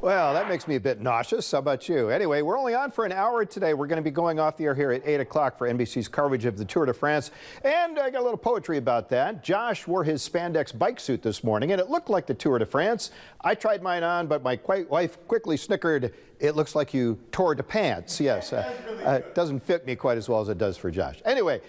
Well, that makes me a bit nauseous. How about you? Anyway, we're only on for an hour today. We're going to be going off the air here at 8 o'clock for NBC's coverage of the Tour de France. And I got a little poetry about that. Josh wore his spandex bike suit this morning, and it looked like the Tour de France. I tried mine on, but my wife quickly snickered. It looks like you tore the pants. Yes, it doesn't fit me quite as well as it does for Josh. Anyway,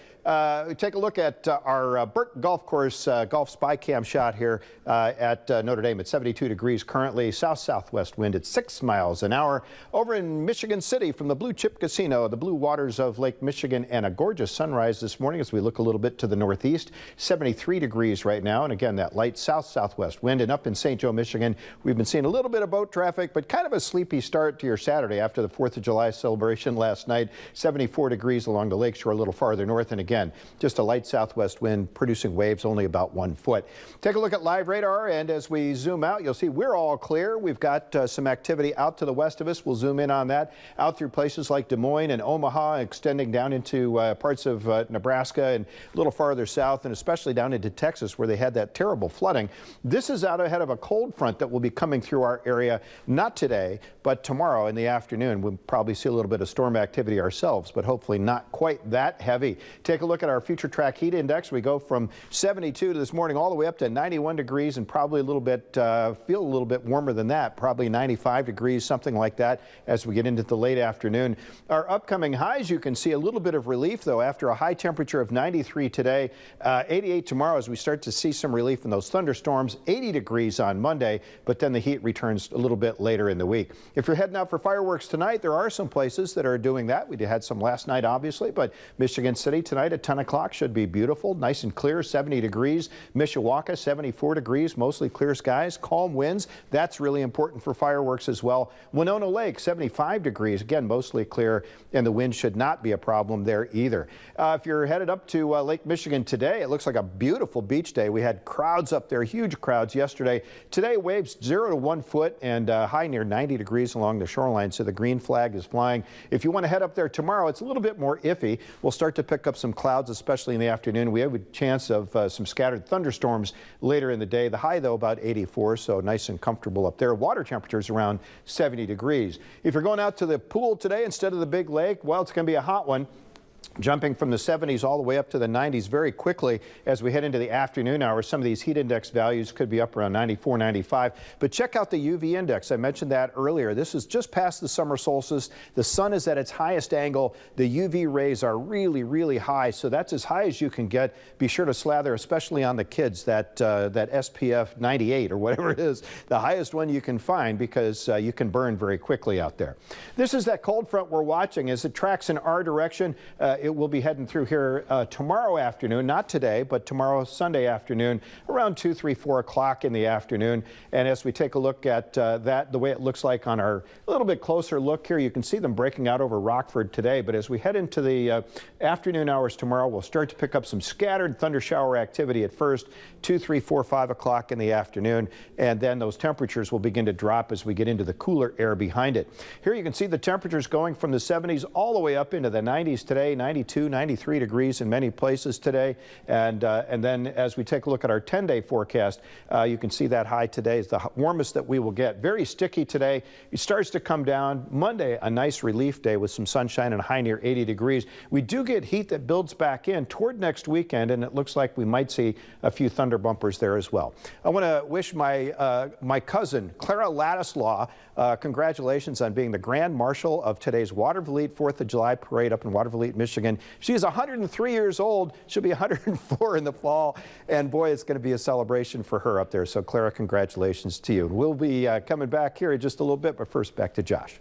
take a look at our Burke Golf Course Golf Spy Cam shot here at Notre Dame at 72 degrees currently, south-southwest wind at 6 miles an hour. Over in Michigan City from the Blue Chip Casino, the blue waters of Lake Michigan, and a gorgeous sunrise this morning as we look a little bit to the northeast. 73 degrees right now, and again, that light south-southwest wind. And up in St. Joe, Michigan, we've been seeing a little bit of boat traffic, but kind of a sleepy start to your Saturday after the 4th of July celebration last night. 74 degrees along the lakeshore a little farther north, and again, just a light southwest wind producing waves only about 1 foot. Take a look at live radar, and as we zoom out, you'll see we're all clear. We've got some activity out to the west of us. We'll zoom in on that out through places like Des Moines and Omaha, extending down into parts of Nebraska and a little farther south, and especially down into Texas where they had that terrible flooding. This is out ahead of a cold front that will be coming through our area, not today, but tomorrow in the afternoon. We'll probably see a little bit of storm activity ourselves, but hopefully not quite that heavy. Take a look at our future track heat index. We go from 72 to this morning all the way up to 91 degrees, and probably a little bit, feel a little bit warmer than that, probably 95 degrees, something like that as we get into the late afternoon. Our upcoming highs, you can see a little bit of relief though after a high temperature of 93 today, 88 tomorrow as we start to see some relief in those thunderstorms, 80 degrees on Monday, but then the heat returns a little bit later in the week. If you're heading out for fireworks tonight, there are some places that are doing that. We had some last night, obviously, but Michigan City tonight at 10 o'clock should be beautiful, nice and clear, 70 degrees. Mishawaka, 74 degrees, mostly clear skies, calm winds. That's really important for fireworks as well. Winona Lake, 75 degrees, again, mostly clear, and the wind should not be a problem there either. If you're headed up to Lake Michigan today, it looks like a beautiful beach day. We had crowds up there, huge crowds yesterday. Today, waves 0 to 1 foot and high near 90 degrees along the shoreline, so the green flag is flying. If you want to head up there tomorrow, it's a little bit more iffy. We'll start to pick up some clouds, especially in the afternoon. We have a chance of some scattered thunderstorms later in the day. The high, though, about 84, so nice and comfortable up there. Water temperatures around 70 degrees. If you're going out to the pool today instead of the big lake, well, it's going to be a hot one, jumping from the 70s all the way up to the 90s very quickly as we head into the afternoon hours. Some of these heat index values could be up around 94, 95. But check out the UV index. I mentioned that earlier. This is just past the summer solstice. The sun is at its highest angle. The UV rays are really, really high. So that's as high as you can get. Be sure to slather, especially on the kids, that SPF 98 or whatever it is, the highest one you can find, because you can burn very quickly out there. This is that cold front we're watching as it tracks in our direction. It will be heading through here tomorrow afternoon, not today, but tomorrow, Sunday afternoon, around 2, 3, 4 o'clock in the afternoon. And as we take a look at that, the way it looks like on our little bit closer look here, you can see them breaking out over Rockford today. But as we head into the afternoon hours tomorrow, we'll start to pick up some scattered thunder shower activity at first, 2, 3, 4, 5 o'clock in the afternoon. And then those temperatures will begin to drop as we get into the cooler air behind it. Here you can see the temperatures going from the 70s all the way up into the 90s today, 92, 93 degrees in many places today. And then as we take a look at our 10-day forecast, you can see that high today is the warmest that we will get. Very sticky today. It starts to come down. Monday, a nice relief day with some sunshine and a high near 80 degrees. We do get heat that builds back in toward next weekend, and it looks like we might see a few thunder bumpers there as well. I want to wish my cousin, Clara Ladislaw, congratulations on being the Grand Marshal of today's Watervliet 4th of July parade up in Watervliet, Michigan. She is 103 years old. She'll be 104 in the fall. And boy, it's going to be a celebration for her up there. So Clara, congratulations to you. We'll be coming back here in just a little bit, but first back to Josh.